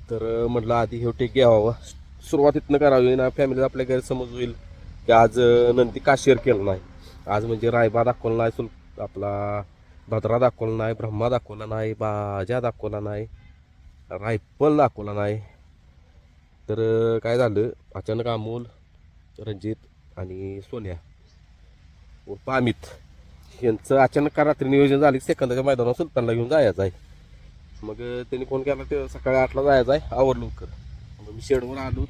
तर म्हटलं आधी हे टेक घ्यावा, सुरुवातीतनं करावी ना, फॅमिलीला आपल्या गैरसमज होईल की आज नंदी का शेअर केलं नाही. आज म्हणजे रायबा दाखवला नाही, आपला भद्रा दाखवला नाही, ब्रह्मा दाखवला नाही, बाजा दाखवला नाही, रायफल दाखवला नाही. तर काय झालं, अचानक अमोल, रणजित आणि सोन्या उर्फ अमित यांचं अचानक रात्री नियोजन झालं की सेकंदाच्या मैदानावर सुलतानला घेऊन जायचं आहे. मग त्यांनी फोन केला, ते सकाळी 8ला जायचं आहे, आवर लवकर. मग मी शेडवर आलो,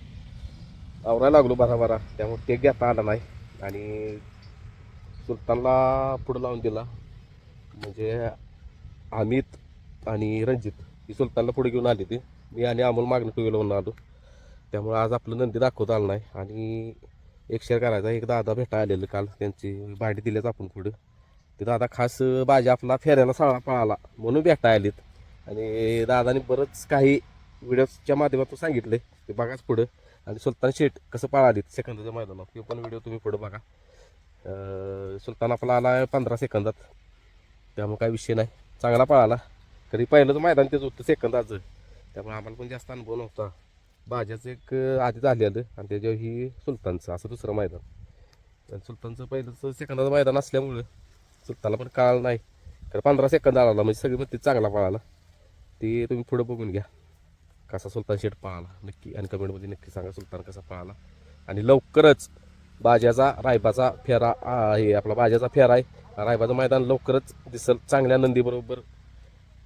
आवरायला लागलो बरा. त्यामुळे ते घेता आला नाही आणि सुलतानला पुढं लावून दिला. म्हणजे अमित आणि रणजित ही सुलतानला पुढे घेऊन आली, ती मी आणि अमोल मागणं 2 व्हीलरवरून आलो. त्यामुळे आज आपलं नंदी दाखवता आलं नाही. आणि एक शेअर करायचा, एक दादा भेटा आलेलं काल, त्यांची भाडी दिल्याच आपण पुढं. ते दादा खास बाजी आपला फेऱ्याला साळा पळाला म्हणून भेटा आलीत. आणि दादाने बरंच काही व्हिडिओच्या माध्यमातून सांगितले, ते बघाच पुढं. आणि सुलतान शेठ कसं पळालीत सेकंदाच्या मैदानात, ते पण व्हिडिओ तुम्ही पुढं बघा. सुलतान आपला आला 15 सेकंदात, त्यामुळे काही विषय नाही, चांगला पळाला. कधी पहिलं तर मैदान तेच होतं सेकंदाचं, त्यामुळे आम्हाला पण जास्त अनुभव नव्हता. बाजाचं एक आधी झालेलं आणि त्याच्यावर ही सुलतानचं असं दुसरं मैदान. आणि सुलतानचं पहिलंच सेकंदाचं मैदान असल्यामुळं सुलतानला पण कळालं नाही. तर 15 सेकंद आला, म्हणजे सगळी मग ते चांगला पळाला. ते तुम्ही पुढं बघून घ्या कसा सुलतान शेठ पळाला नक्की, आणि कमेंटमध्ये नक्की सांगा सुलतान कसा पळाला. आणि लवकरच बाजाचा रायबाचा फेरा, हे आपला बाजाचा फेरा आहे, रायबाचं मैदान लवकरच दिसल. चांगल्या नंदीबरोबर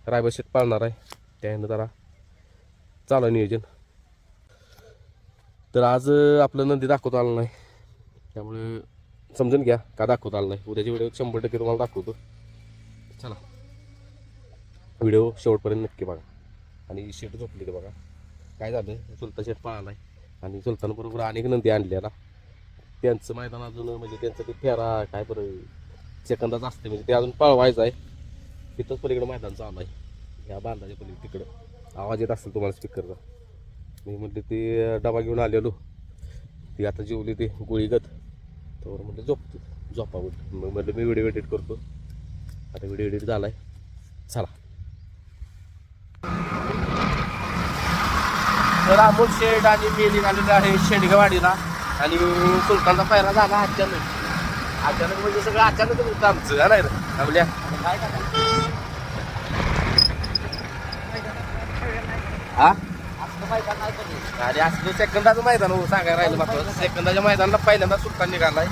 रायबा शेठ पाळणार आहे, त्यानं जरा चालू नियोजन. तर आज आपलं नंदी दाखवता आलं नाही, त्यामुळे समजून घ्या का दाखवता आलं नाही. उद्याच्या व्हिडिओ 100% तुम्हाला दाखवतो. चला व्हिडिओ शेवटपर्यंत नक्की बघा. आणि शेट झोपली ते बघा. काय झालं, सुलतान शेठ पळाला आहे आणि सुलतानबरोबर अनेक नंदी आणलेला. त्यांचं मैदान अजून, म्हणजे त्यांचं ते फेरा काय बरं सेकंदाच असते, म्हणजे ते अजून पळवायचं आहे. तिथंच पलीकडं मैदान चालू आहे, ह्या बांधाच्या पलीकडे तिकडं आवाज येत असेल तुम्हाला स्पीकरचा. मी म्हटले ते डबा घेऊन आलेलो, ती आता जेवली ते गोळीगत, तर म्हटलं झोपावं. मग म्हटलं मी व्हिडिओ एडिट करतो. आता व्हिडिओ एडिट झाला आहे, चला. तर अमोल शेठ आणि मी निघालेलो आहे शेंडगेवाडीला. आणि सुलतानचा पहिला झाला अचानक म्हणजे सगळं अचानक होतं आमचं, नाही ना आपल्या आणि असलं सेकंदाचं मैदान हो सांगायला राहिलं. मात्र सेकंदाच्या मैदानाला पहिल्यांदा सुलतान निघालाय.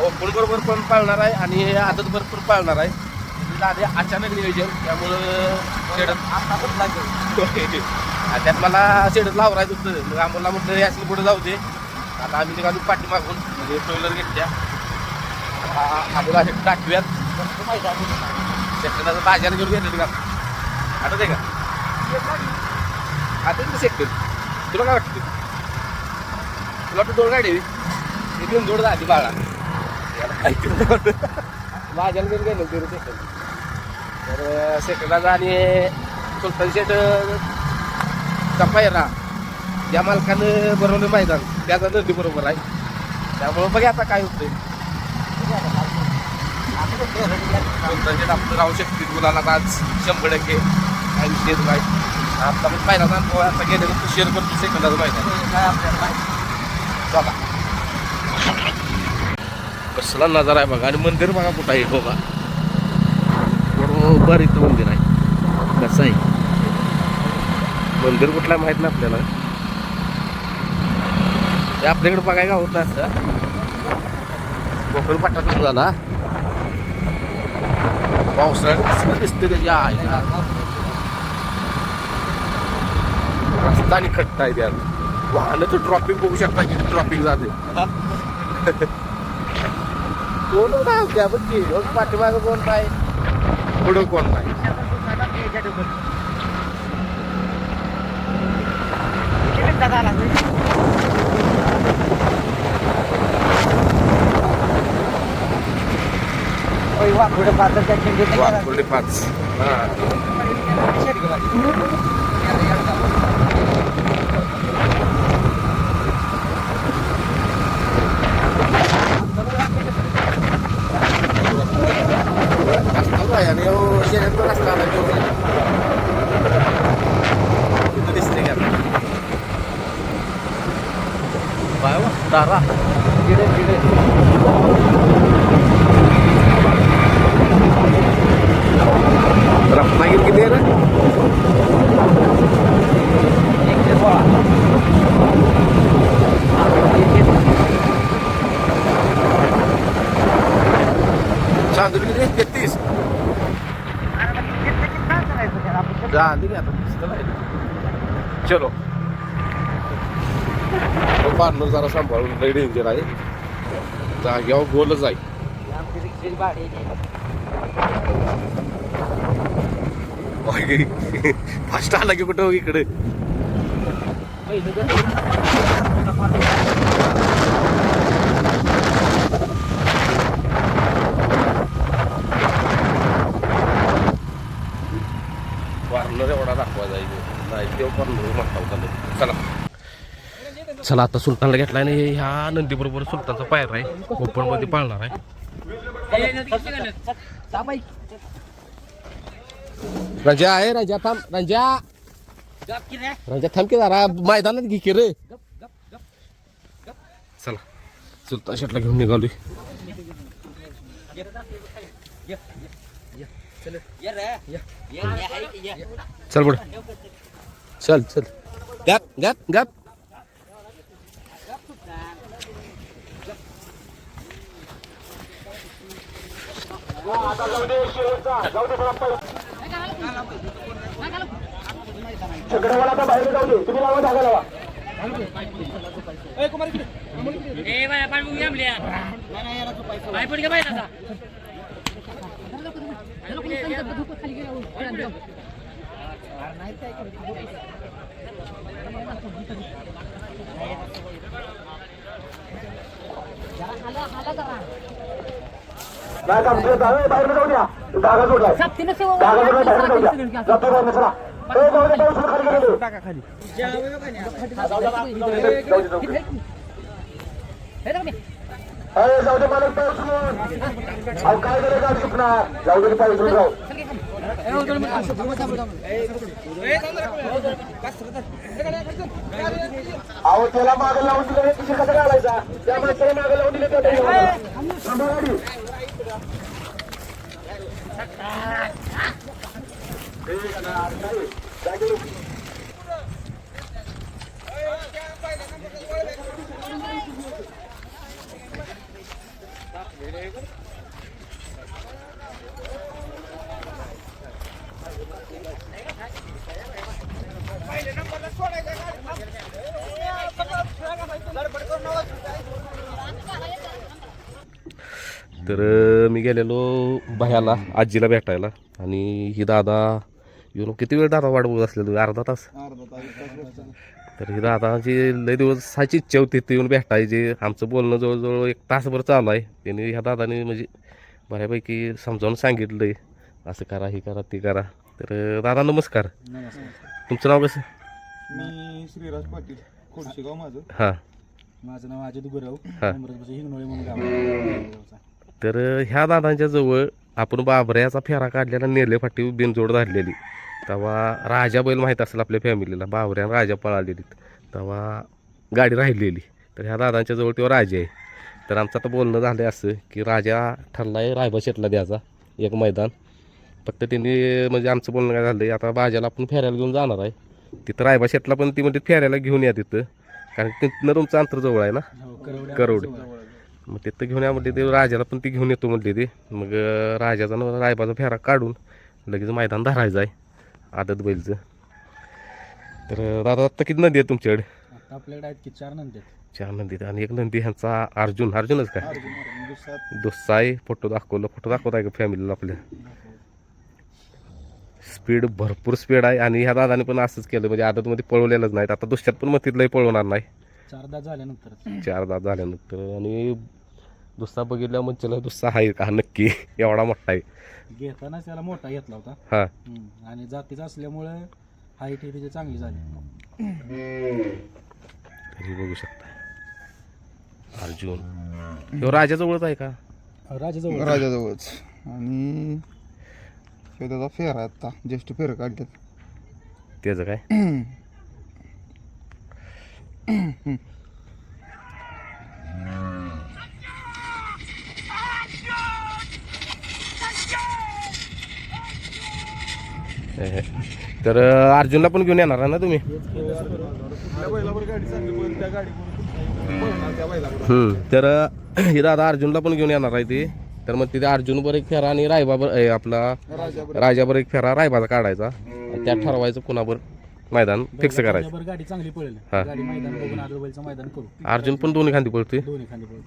ओपन बरोबर पण पाळणार आहे आणि आदत भरपूर पाळणार आहे. आधी अचानक नियोजन, त्यामुळं त्यात मला शेडत लावरायचं होतं. मग आम्हाला म्हटलं यासला पुढे जाऊ दे. आता आम्ही निघालो पाठी मागून, म्हणजे टू व्हीलर घेतल्या. आम्हाला हे टाकव्यात सेकंदाचं बाजाला घेऊन घेतलं का आठवत आहे का? आता सेक्टर तुला काय वाटतं? तुला वाटतं दोन गाडी ती घेऊन जोड झाली बाळा बाजाला घेऊन गेलो ते सेकंड. तर सेकंदाचा आणि सुलतान शेठ पायरा ज्या मालकानं बनवलं मैदान त्याचा नदी बरोबर आहे. त्यामुळं बघा आता काय होतंय. सुलतान शेठ आपलं राहू शकते मुलाला आज 100% काय विषय नाही. आता पण पाहिला ना, आता गेले तू शेअर करतो सेकंदाचं मैदान. चला कसला नजारा आहे बघा. आणि मंदिर बघा कुठं आहे बघा, बरोबर इथं मंदिर आहे. कसं आहे मंदिर कुठला माहीत नाही आपल्याला, ते आपल्याकडे बघायला होत नाही. असं कोकण पट्टा झाला पावसाळ्यात दिसते त्याची आहे. रस्ता आणि खट्टा आहे, त्यात वाहनं तर ट्रॉफिक बघू शकता किती ट्रॉफिक जाते. कोण नाही त्या बघ, पाठीमागं कोण नाही, पुढं कोण नाही. वाघोडे 5 आणि शेतात पण असला तिथं दिसते का दारा रत्नागिरी किती आहे रे? चांदोली किती 33 झाली आता चलो पार्टनर जरा सांभाळून लई डेंजर आहे जाग्यावर गोलच आहे फास्ट आला की कुठं इकडे पार्लर एवढा दाखवा जाईल नाही तेव्हा पार्लर म्हणता होता चला चला आता सुलतानला घेतलाय ना ह्या नंदी बरोबर सुलतानचा पायर आहे ओपन मध्ये पाळणार आहे रंजा आहे रंजा थांब रंजा रंजा थांब की जरा मैदानात घे की रे चला सुलतान शेटला घेऊन निघालोय चल बड चल चल गप गप गप जाऊ दे मालक काय करे गाडी सुटणार जाऊ दे पाहिजे राव अहो त्याला मागे लावून दिलं कशी कसं घालायचा त्या माणसाला मागे लावून दिले तर मी गेलेलो भयाला आजीला भेटायला आणि ही दादा येऊन किती वेळ दादा वाट बघत असलेलो अर्धा तास तर ही दादाची लय दिवसाची इच्छा होती ते येऊन भेटायची आमचं बोलणं जवळजवळ 1 तासभर चालू आहे त्यांनी ह्या दादाने म्हणजे बऱ्यापैकी समजावून सांगितलंय असं करा हे करा ते करा तर दादा नमस्कार तुमचं नाव कसं मी श्रीराज पाटील खोडशेगाव माझं हां माझं नाव अजय गुरव हां हिंगणोळी म्हणून गाव तर ह्या दादांच्या जवळ आपण बाबऱ्याचा फेरा काढलेला नेरले फाटी बिनजोड धरलेली तेव्हा राजा बैल माहीत असेल आपल्या फॅमिलीला बाबऱ्या राजा पळालेली तेव्हा गाडी राहिलेली तर ह्या दादांच्या जवळ तेव्हा राजा आहे तर आमचं आता बोलणं झालं आहे असं की राजा ठरला आहे रायबा शेटला द्यायचा एक मैदान फक्त त्यांनी म्हणजे आमचं बोलणं काय झालं आहे आता बाजाला आपण फेऱ्याला घेऊन जाणार आहे तिथं रायबा शेटला पण ती म्हणजे फेऱ्याला घेऊन या तिथं कारण तिथनं तुमचं अंतर जवळ आहे ना करोड मग तिथं घेऊन या म्हटले ते राजाला पण ती घेऊन येतो म्हटले ते मग राजाचा न रायबाचा फेरा काढून लगेच मैदान धरायचं आहे आदत बैलचं तर दादा आत्ता किती नंदी आहे तुमच्याकडे आपल्याकडे आहेत की 4 नंदी 4 नंदी आणि एक नंदी ह्यांचा अर्जुनच काय दुसरा आहे फोटो दाखवता आहे का फॅमिलीला आपल्या स्पीड भरपूर स्पीड आहे आणि ह्या दादाने पण असंच केलं म्हणजे आदतमध्ये पळवलेलंच नाही आता दुसऱ्यात पण मग तिथलंही पळवणार नाही 4 दात झाल्यानंतर आणि दुसरा बघितला म्हणजे चला दुसरा आहे का नक्की एवढा मोठा आहे घेताना त्याला मोठा घेतला होता हां आणि जातीचा असल्यामुळे हाईट ही त्याची चांगली झाली तरी बघू शकता अर्जुन ह्यो राजाजवळच आहे का राजाजवळच आणि त्याचा फेर आहे आता ज्येष्ठ फेर काढतात त्याचं काय तर अर्जुनला पण घेऊन येणार आहे ना तुम्ही? त्या बैलावर गाडी चांगली पण त्या गाडीवर त्या बैलावर तर हे दादा अर्जुनला पण घेऊन येणार आहे ते. तर मग तिथे अर्जुनवर एक फेरा आणि रायबाबर आपला राजावर एक फेरा रायबाचा काढायचा. त्यात ठरवायचं कुणावर मैदान फिक्स करायचं. गाडी चांगली पळेल. हा. गाडी मैदान बघून आजोबाईचं मैदान करू. अर्जुन पण दोन्ही खांदी पळते. दोन्ही खांदी पळेल.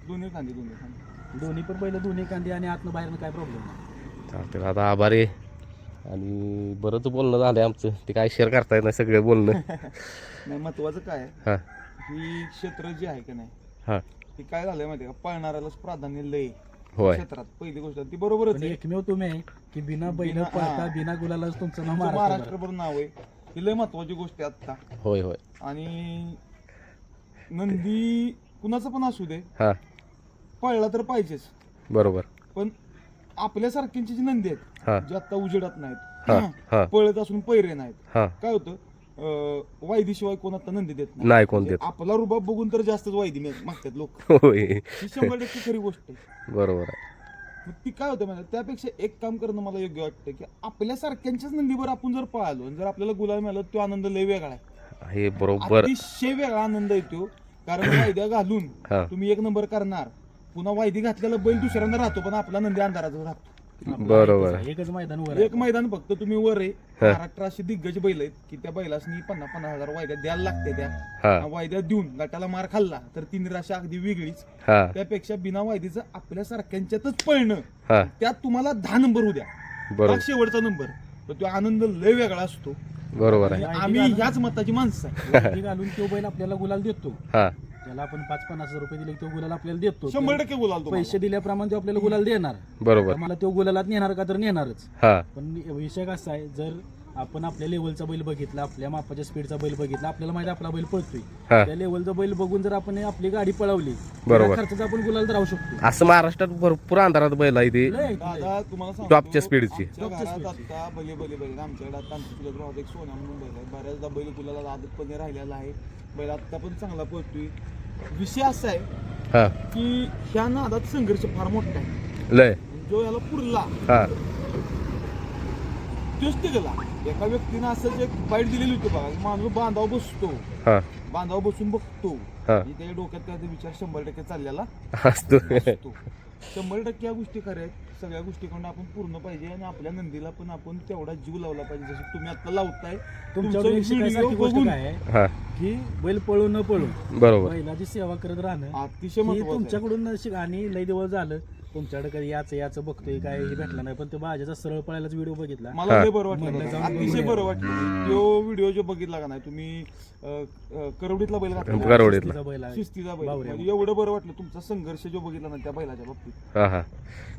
दोन्ही पण पहिलं दोन्ही खांदी आणि आतनं बाहेरनं काय प्रॉब्लेम नाही. चालते दादा आभार आहे. आणि बरंच बोलणं झालंय आमचं. ते काय शेअर करता येत नाही सगळं बोलणं. नाही महत्वाचं काय आहे, हा ही क्षेत्र जे आहे का नाही हा ती काय झालंय माहिती का, पळणाऱ्यालाच प्राधान्य लय होय. क्षेत्रात. पहिली गोष्ट ती बरोबरच पण आहे. एकमेव तुम्ही आहे की बिना बैल बिना- पळता हा. बिना गुलालाच तुमचं नाव तुमचं महाराष्ट्रभर. महाराष्ट्रभर नाव आहे, ही लय महत्वाची गोष्ट आहे आता. होय होय. आणि नंदी कुणाचं पण असू दे, हा पळला तर पाहिजेच. बरोबर. पण आपल्यासारख्यांची जी नंदी आहेत हा जे आता उजेडात हा नाहीत, हा पळत असून पैरे नाहीत, हा काय होतं वायदीशिवाय कोण आता नंदी देत नाही कोण म्हणजे देत. आपला रुबाब बघून तर जास्तच वायदी मागतात लोक. होय ही 100% खरी गोष्ट आहे. बरोबर आहे. मग ती काय होतं म्हणजे त्यापेक्षा एक काम करणं मला योग्य वाटतं की आपल्यासारख्यांच्याच नंदीवर आपण जर पळालो आणि जर आपल्याला गुलाल मिळाला तो आनंद लय वेगळा आहे. हे बरोबर. अतिशय वेगळा आनंद येतो. कारण वायद्या घालून हा तुम्ही एक नंबर करणार, पुन्हा वायदी घातलेला बैल दुसऱ्यांदा राहतो पण आपला नंदी अंधाराचा राहतो. बरोबर आहे. एकच मैदान वर आहे. एक मैदान फक्त तुम्ही वर आहे. हा. महाराष्ट्र अशी दिग्गज बैल आहेत की त्या बैलासनी 50,000 वायद्या द्यायला लागते. त्या हा वायद्या देऊन गटाला मार खाल्ला तर ती निराशा अगदी वेगळीच. हा त्यापेक्षा बिना वायदीचं आपल्यासारख्यांच्यातच पळणं, हा त्यात तुम्हाला 10 नंबर होऊ द्या, बरोबर हा शेवटचा नंबर, तर तो आनंद लय वेगळा असतो. बरोबर आणि आहे. आम्ही ह्याच मताची माणसं आहे. वायदी घालून तो बैल आपल्याला गुलाल देतो. हा त्याला आपण 5-50 रुपये दिले की तो गुलाल आपल्याला देतो. 100% बोलाल तो. पैसे दिल्याप्रमाणे तो आपल्याला गुलाल देणार. बरोबर. मला तो गुलालात नेणार का तर नेणारच. हा पण विषय कसा आहे, जर आपण आपल्या लेवलचा बैल बघितला, आपल्या मापाच्या स्पीडचा बैल बघितला, आपल्याला माहिती आपला बैल पळतोय, हा त्या लेवलचा बैल बघून जर आपण आपली गाडी पळवली, बरोबर. त्या खर्चाचा आपण गुलाल राहू शकतो. असं महाराष्ट्रात भरपूर अंधारात बैल आहे ते. लय- लय. दादा तुम्हाला सांगतो, टॉपच्या स्पीडची. आमच्या घरात आता बैल आमच्याकडे आता आमच्या चुलत भावात एक सोन्या म्हणून बैल आहे. बऱ्याचदा बैल गुलाला आदतपणे राहिलेला आहे. बैल आता पण चांगला पळतोय. विषय असा आहे हा की ह्या नादात संघर्ष फार मोठा आहे. लय. जो याला पुरला हा तोच टिकला. एका व्यक्तीनं असं जे बाईट दिलेली होती बघा, माणूस बांधावर बसतो, हा बांधावर बसून बघतो, हा की त्याच्या डोक्यात त्याचा विचार 100% चाललेला असतो. असतो. 100% या गोष्टी खऱ्या आहेत. सगळ्या गोष्टीकडून आपण पूर्ण पाहिजे आणि आपल्या नंदीला पण आपण तेवढा जीव लावला पाहिजे जसं तुम्ही आता लावताय. तुमच्याकडे एक शिकायसारखी गोष्ट बघून काय आहे हा की बैल पळू न पळू बरोबर. बैलाची सेवा करत राहणं अतिशय ही महत्वाचं आहे. तुमच्याकडून आणि लय दिवस झालं तुमच्याकडे कधी याचं बघतोय काय हे भेटलं नाही, पण ते माझ्याचा सरळ पळायलाच व्हिडिओ बघितला. मला लय बरं वाटलं म्हणलं बघा. जाऊन अतिशय बघूया. बरं वाटलं तो व्हिडिओ जो बघितला का नाही तुम्ही, करवडीतला बैल घातला, करवडीतला. शिस्तीचा बैल आहे. शिस्तीचा बैल, बावऱ्या. म्हणजे एवढं बरं वाटलं तुमचा संघर्ष जो बघितला ना त्या बैलाच्या बाबतीत. हा हा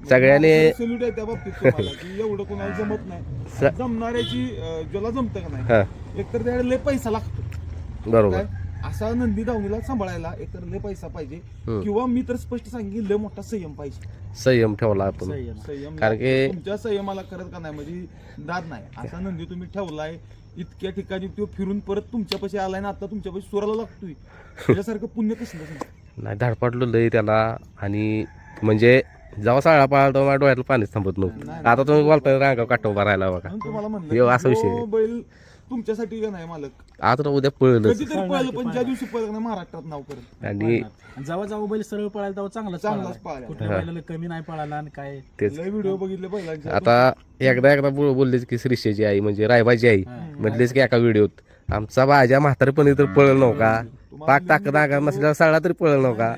सगळ्याने सल्यूट आहे त्या बाबतीत तुम्हाला की एवढं कोणाला जमत नाही. जमणाऱ्याची ज्याला जमतं का नाही, हा एकतर त्याला लय पैसा लागतो. बरोबर. काय असा नंदी धावणीला सांभाळायला एकतर लय पैसा पाहिजे, किंवा मी तर स्पष्ट सांगेन लय मोठा संयम पाहिजे. संयम ठेवला आपण. संयम. संयम कारण की- तुमच्या संयमाला करत का नाही म्हणजे दाद नाही. असा नंदी तुम्ही ठेवलाय इतक्या ठिकाणी, तो फिरून परत तुमच्यापाशी आलाय ना आता तुमच्यापाशी सोराला लागतोय, त्याच्यासारखं पुण्य कसलं नाही. नाही धाडपाडलो लय त्याला. आणि म्हणजे जेव्हा साळा पाळला तेव्हा माझ्या डोळ्यातलं पाणीच थांबत नव्हतं. नाही. आता तुम्ही बोलताय रांगाव काटो भरायला बघा. म्हणून तुम्हाला यो, म्हणलं असा की विषय जो आहे. बैल तुमच्यासाठी का नाही मालक, आज तर उद्या पळलंच. कधीतरी पळलं पण ज्या दिवशी पळलं ना महाराष्ट्रात नाव करेल. आणि आणि जेव्हा बैल सरळ पळायला तेव्हा चांगलाच चांगलाच पळाला. पळाला. कुठल्या बैलाला कमी नाही पळाला आणि काय. तेच लय व्हिडिओ बघितले बैलांचे. आता एकदा बोललेच की श्रीषेची आई म्हणजे रायबाची आई म्हटलेच की एका व्हिडिओत आमचा बाजा म्हातारपणी तर पळल नव्हता, पाक ताकद आगा नसल्यावर सगळा तरी पळल नव्हता.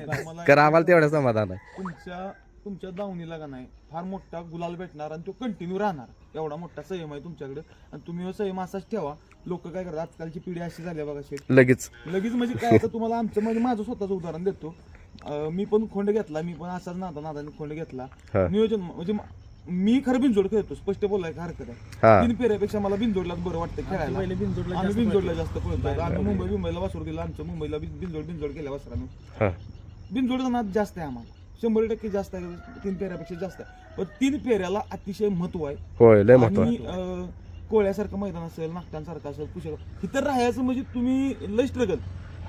कारण आम्हाला तेवढं समाधान आहे. तुमच्या दावणीला का नाही फार मोठा गुलाल भेटणार आणि तो कंटिन्यू राहणार. एवढा मोठा संयम आहे तुमच्याकडे आणि तुम्ही हो संयम असाच ठेवा. लोक काय करतात, आजकालची पिढी अशी झाली आहे बघा शेठ, लगेच लगेच म्हणजे काय आता तुम्हाला आमचं म्हणजे माझं स्वतःचं उदाहरण देतो. मी पण खोंड घेतला, मी पण असाच नादाने खोंड घेतला. हा. नियोजन म्हणजे मी खरं बिनजोड खेळतो, स्पष्ट बोलाय का हरकत आहे. हा 3 फेऱ्यापेक्षा मला बिनजोडलाच बरं वाटतं खेळायला. बैल बिनजोडला आम्ही जास्त बिनजोडला पळतो. जास्त पळतो. आम्ही मुंबईला वासरू दिला, आमच्या मुंबईला बिनजोड केल्या वासरानं. हा बिनजोडचा नाद जास्त आहे आम्हाला, 100% जास्त आहे. 3 फेऱ्यापेक्षा जास्त आहे. पण 3 फेऱ्याला अतिशय महत्व आहे. होय लय महत्व. आणि कोळ्यासारखं मैदान असेल, नागटांसारखं असेल, पुष्कळ इथं राहायचं म्हणजे तुम्ही लय स्ट्रगल,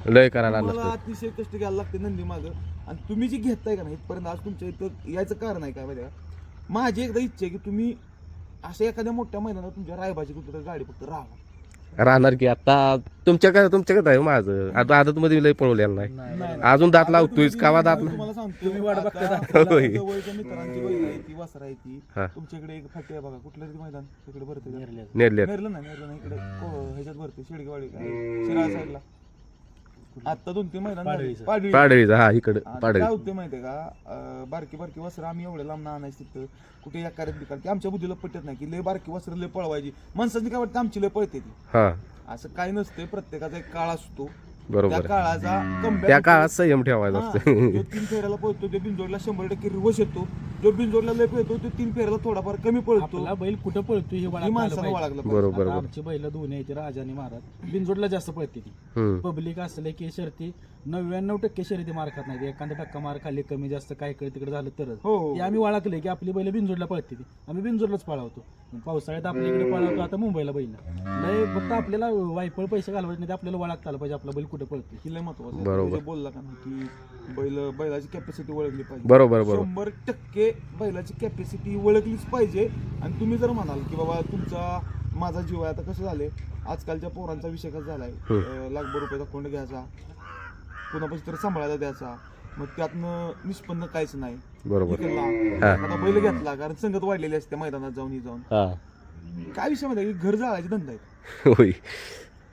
लय करायला तुम्हाला नसतं. अतिशय कष्ट घ्यायला लागते नंदी मागं. आणि तुम्ही जे घेताय का नाही इथपर्यंत आज तुमच्या इथं यायचं कारण आहे काय माहिती का, माझी एकदा इच्छा आहे की तुम्ही अशा एखाद्या मोठ्या मैदानात तुमच्या रायबाची कुठं गाडी फक्त राहावं राहणार की आता तुमच्याकडे आहे माझं आता आदत मध्ये लय पळवलेलं नाही नाही. अजून दात लावतोय कावा दात तुम्हाला सांगतो तुम्ही वाट बघताय आता दाखवायला. होय. जवळच्या मित्रांची बैल आहे ती वासरा आहे ती हा. तुमच्याकडे एक फाटी आहे बघा कुठलं तरी मैदान तिकडे भरते नेरल्याचं. नेरल्यात नेरलं नाही इकडे ह्याच्यात भरते शेडगेवाडी शिराळा साईडला आता 2-3 मैदान झाले. पाडळीचं. पाडळी पाडळीचा हा इकडं आता पाडळी काय होते माहितीये का बारकी बारकी वस्त्र आम्ही एवढे लांब आणायचं तिथं कुठे या कार्यात बिकार की आमच्या बुद्धीला पटत नाही की लय बारकी वस्त्र लय पळवायची माणसाची काय वाटतं आमची लय पळते ती हा असं काही नसते प्रत्येकाचा एक काळ असतो बरोबर त्या आहे. काळाचा comeback त्या होतो. काळात संयम ठेवायचा हा, असतो जो 3 फेऱ्याला पळतो जो बिनजोडला 100% रिवर्स येतो जो बिनजोडला लय पळतो तो 3 फेऱ्याला थोडाफार कमी पळतो आपला बैल कुठं पळतोय हे ही वळखायला माणसाला पाहिजे. वळागलं बरोबर आता बरोबर आमची बैल दोन्ही आहेत राजा आणि महाराज बिनजोडला जास्त पळते ती हम्म. पब्लिक असले की शर्ती 99% शर्यती मार खात नाही एखादा टक्का मार खाली कमी जास्त काय इकडे तिकडे झालं तरच हो हो. ते आम्ही वळखले की आपली बैल बिनजोडला पळते ती आम्ही बिनजोडलाच पळवतो पावसाळ्यात आपल्या इकडे पळवतो आता मुंबईला बैल लय फक्त आपल्याला वायफळ पैसे घालवायचे नाही ते आपल्याला वळखता आलं पाहिजे आपला बैल कुठे पळतो ही लय महत्वाचं आहे. बरोबर. तुम्ही जे बोलला का ना की बैलाची कॅपॅसिटी ओळखली पाहिजे बरोबर बरोबर 100% बैलाची कॅपॅसिटी ओळखलीच पाहिजे आणि तुम्ही जर म्हणाल की बाबा तुमचा माझा जीव आहे आता कसं झालंय आजकालच्या पोरांचा विषय कसा झालाय लाखभर रुपयाचा कोंड घ्यायचा कुणापाशी तर सांभाळायला द्यायचा मग त्यातनं निष्पन्न काहीच नाही बरोबर विकला. हा. आता बैल घेतला कारण संगत वाढलेली असते मैदानात जाऊन ही जाऊन हा काय विषय माहिती आहे की घर जाळायचे धंदा आहे होय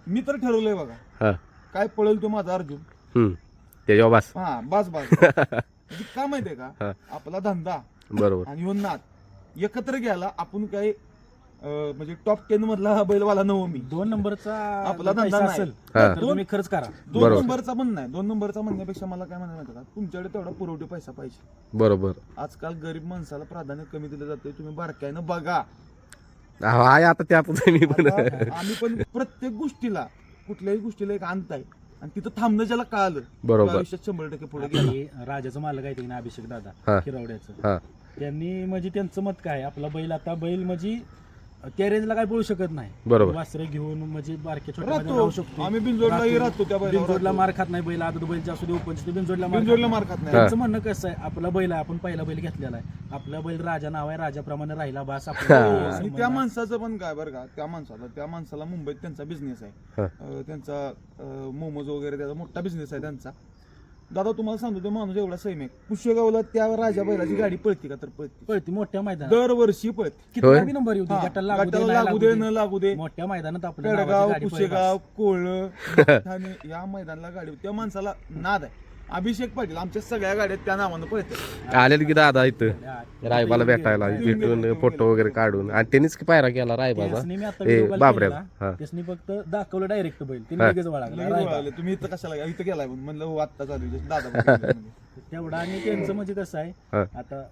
मी तर ठरवलंय बघा हा काय पळेल तो माझा अर्जुन हम्म त्याच्यावर बस हा बास म्हणजे काय माहितीये का हा. आपला धंदा बरोबर आणि ह्यो नाद एकत्र घ्यायला आपण काही म्हणजे टॉप 10 मधला बैलवाला नवं मी 2 नंबरचा आपला पैसा धंदा नाही. असेल हा. तर तुम्ही खर्च करा 2 बरोबर. नंबरचा पण नाही 2 नंबरचा म्हणण्यापेक्षा मला काय म्हणायचं का तुमच्याकडे तेवढा पुरवठी पैसा पाहिजे बरोबर आजकाल गरीब माणसाला प्राधान्य कमी दिलं जातंय तुम्ही बारकाईनं बघा आहे आता त्यातच मी पण आता आम्ही पण प्रत्येक गोष्टीला कुठल्याही गोष्टीला एक अंत आहे आणि तिथं थांबणं ज्याला कळालं बरोबर. तो आयुष्यात 100% पुढे गेला आणि राजाचं मालक आहे ना अभिषेक दादा हा. किरवड्याचं हा त्यांनी म्हणजे त्यांचं मत काय आपला बैल आता बैल म्हणजे त्या रेंजला काय पळू शकत नाही बरोबर. वासरे घेऊन म्हणजे बारके छोटे राहतो राहू शकतो आम्ही बिनजोडलाही राहतो त्या बैलावर बिनजोडला राहतो. मार खात नाही बैल आदत बैलच्या असू दे ओपनचे बिनजोडला मार बिनजोडला खात मार नाही. खात नाही त्यांचं म्हणणं कसं आहे आपला बैल आहे आपण पहिला बैल घेतलेला आहे आपला बैल राजा नाव आहे राजाप्रमाणे राहिला बास आपला बैल आणि संबंध त्या आहे. माणसाचं पण काय बरं का त्या माणसाला मुंबईत त्यांचा बिझनेस आहे हा. त्यांचा मोमोज वगैरे त्याचा मोठा बिझनेस आहे त्यांचा दादा तुम्हाला सांगतो तो माणूस एवढा सैम आहे पुष्यगावला त्या राजा बैलाची गाडी पळते का तर पळते पळती मोठ्या मैदानात दरवर्षी पळते किती बी नंबर येऊ दे हा, गटाला लागू दे गटाला नाही लागू दे लागू न लागू दे दे मोठ्या मैदानात आपल्या पेडगाव नावाची गाडी पुशेगाव पळते. कोळ ठाणे या मैदानाला गाडी त्या माणसाला नाद आहे अभिषेक पाटील आमच्या सगळ्या गाड्या त्या नावानं पळते आलेलं की दादा इथं हा. रायबाला भेटायला भेटून फोटो वगैरे काढून आणि त्यांनीच की पायरा केला रायबाचा त्यासनी मी आता ए video call बाबऱ्याला केलेला. हा त्यासनी फक्त दाखवलं डायरेक्ट बैल हा. तिने लगेच वळाला लगेच वळाले. तुम्ही इथं कशाला इथं गेलाय म्हणलं हो आत्ता चालू आहे. दादा पण गेले म्हणजे. तेवढा आणि त्यांचं म्हणजे कसं आहे हा. आता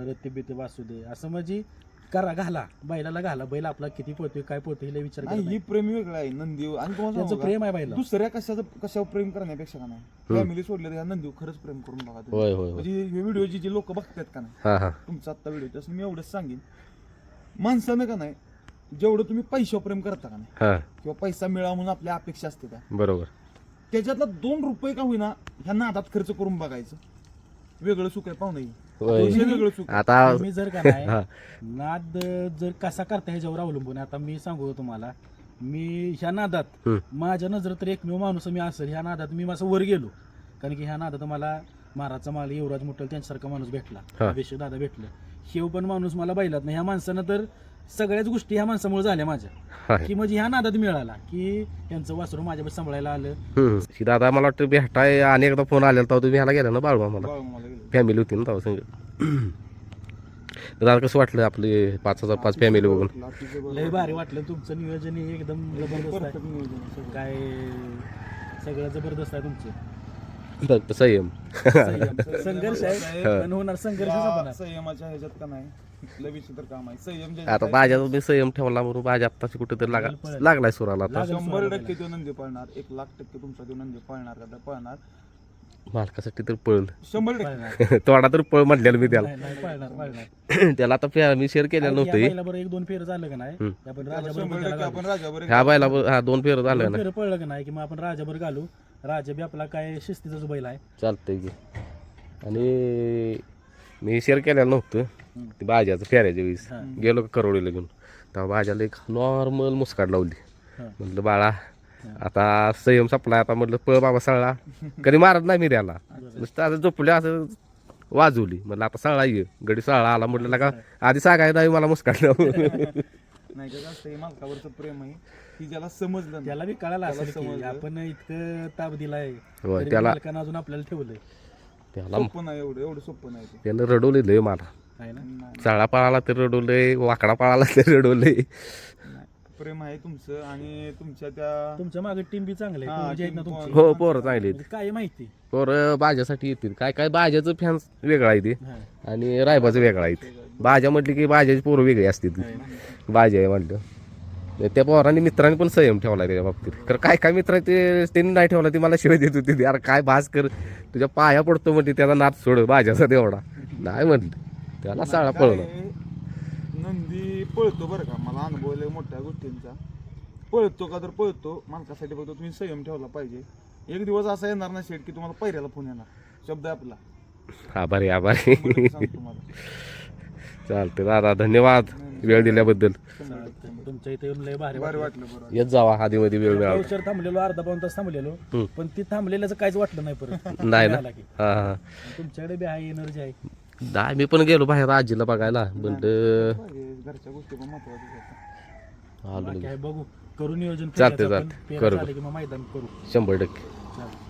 रत्ते बिते वासू दे असं म्हणजे करा घाला बैलाला घाला बैल आपला किती पळतोय काय पळतोय हे विचार नाही करत ही नाही. प्रेम वेगळं आहे नंदी आणि तुम्हाला त्यांचं सांगू का? प्रेम आहे बैला दुसऱ्या कशावर प्रेम करण्यापेक्षा का नाही फॅमिली सोडले तर ह्या नंदीवर खरंच प्रेम करून बघा तुम्ही. होय होय होय म्हणजे हे व्हिडिओ जे लोक बघतात का नाही हा हा तुमचा आत्ता व्हिडिओ तसं मी एवढंच सांगेन माणसानं का नाही जेवढं तुम्ही पैशावर प्रेम करता का नाही हा किंवा पैसा मिळावा म्हणून आपल्या अपेक्षा असते त्या बरोबर त्याच्यातला 2 रुपये का होईना ह्या नादात खर्च करून बघायचं वेगळं सुख आहे पाहुणे होय. वेगळं सुख आहे. आता मी जर का नाही हा नाद जर कसा करता ह्याच्यावर अवलंबून आहे. आता मी सांगू तुम्हाला मी ह्या नादात हम्म. माझ्या नजरेत तर एकमेव माणूस मी असेल ह्या नादात मी असं वर गेलो कारण की ह्या नादात मला महाराजचा माल युवराज मोठल त्यांच्यासारखा माणूस भेटला हा. अभिषेक दादा भेटलं शेव पण माणूस मला बैलात नाही ह्या माणसानं तर सगळ्याच गोष्टी ह्या माणसामुळे झाल्या माझ्या हाय. की म्हणजे ह्या नादात मिळाला की त्यांचं वासरू माझ्यापाशी सांभाळायला आलं हम्म. ही दादा मला वाटतं भेटाय आणि एकदा फोन आलेला तेव्हा तुम्ही ह्याला गेला ना बाळू मला बघा मला गेलं. फॅमिली होती ना तेव्हा संग दादा कसं वाटलं आपले 5,005 फॅमिली बघून लाठीचं बरं. लय भारी वाटलं तुमचं नियोजन हे एकदम जबरदस्त Perfect आहे नियोजन आहे सगळं. काय सगळं जबरदस्त आहे तुमचं फक्त संयम संघर्ष आहे पण होणार संघर्ष या संयमाच्या ह्याच्यात का नाही कुठलं विचित्र काम आहे संयम ज्याच्यात आता आहे, माझ्या मी संयम ठेवला म्हणून माझ्या आत्ताची कुठेतरी लागलाय सुराला आता 100% तो नंदी पळणार 1,00,000% तुमचा तो नंदी पळणार का तर पळणार मालकासाठी तर पळल 100% तोडा तर पळ म्हटलेलं मी त्याला पळणार त्याला आता मी शेअर केलेलं नव्हतं बरोबर 1-2 फेर झालं का नाही की आपण राजाबरोबर 100% आपण राजावर ह्या बायला हा 2 फेर झालं ना फेर पळलं का नाही की मग आपण राजाबर घालू राजा बी आपला काय शिस्तीचाच बैल आहे चालतंय की आणि मी शेअर केलेलं नव्हतं ते बाजाचं फेऱ्याच्या वेळेस हा. गेलो करोडीला घेऊन तेव्हा बाजाला एक नॉर्मल मुस्काट लावली. हा. म्हटलं बाळा आता संयम संपला, आता म्हटलं पळ बाबा सळा. कधी मारत नाही मी त्याला, नुसतं असं झोपल्या असं वाजवली. म्हटलं आता सळा ये. गडी सळा आला. म्हटलं का आधी सांगायला नाही मला मुस्काट लावू. नाही का जास्त हे मालकावरचं प्रेम आहे की ज्याला समजलं ना, त्याला बी कळायला त्याला असेल की समजलं. आपण इतकं ताप दिलाय होय, तरी त्याला- मालकानं अजून आपल्याला ठेवलंय त्याला सोपं नाही एवढं सोपं नाही ते. त्यानं रडवलेलं मला. आहे ना. नाही, चाळा पळाला तर रडवलंय, वाकडा पळाला तर रडवलंय. नाही. प्रेम आहे तुमचं आणि तुमच्या त्या तुमच्या मागे टीम बी चांगले हा, आहेत team ना तुमची. हो पोरं चांगली आहेत. म्हणजे काय माहिती पोरं बाजासाठी येतील. काय काय बाजाचं फॅन्स वेगळा आहे ते हा. आणि रायबाचं वेगळा आहे ते. बाजा म्हटली की बाजाची पोरं वेगळी असते ती. बाजा आहे म्हटलं त्या पोरांनी मित्रांनी पण संयम ठेवला त्याच्या बाबतीत. तर काय काय मित्र आहे ते त्यांनी नाही ठेवला, ते मला शिवाय देत होते. यार काय भास कर, तुझ्या पाया पडतो म्हणते, त्याचा नाद सोड बाजाचा तेवढा नाही म्हटलं. त्याला साळा काय पळवला. आहे, नंदी पळतो बरं का, मला अनुभव आहे मोठ्या गोष्टींचा. पळतो का तर पळतो, मालकासाठी फक्त तुम्ही संयम ठेवला पाहिजे. एक दिवस असा येणार ना शेट की तुम्हाला पहिल्याला फोन येणार. शब्द आहे आपला. आभारी आभारी. सांगतो तुम्हाला. चालते दादा, धन्यवाद वेळ दिल्याबद्दल. चालतंय. तुमच्या इथे येऊन लय भारी भारी वाटलं. वाटलं बरं. येत जावा आधी मध्ये वेळ मिळाला. पावसाळ्यात थांबलेलो, अर्धा पाऊण तास थांबलेलो, हम्म. पण ती थांबलेल्याचं काहीच वाटलं नाही परत. नाही ना. आला की. हा हा. तुमच्याकडे बी आहे, एनर्जी आहे. नाही मी पण गेलो बाहेर आजीला बघायला. म्हणलं पाहिजे, घरच्या गोष्टी पण महत्वाच्या आहेत. आलो बाकी आहे बघू, करू नियोजन. चालतंय, फेऱ्याचं पण. चालतंय. फेऱ्या करू. झाले की मग मैदान करू. 100%. चालतंय.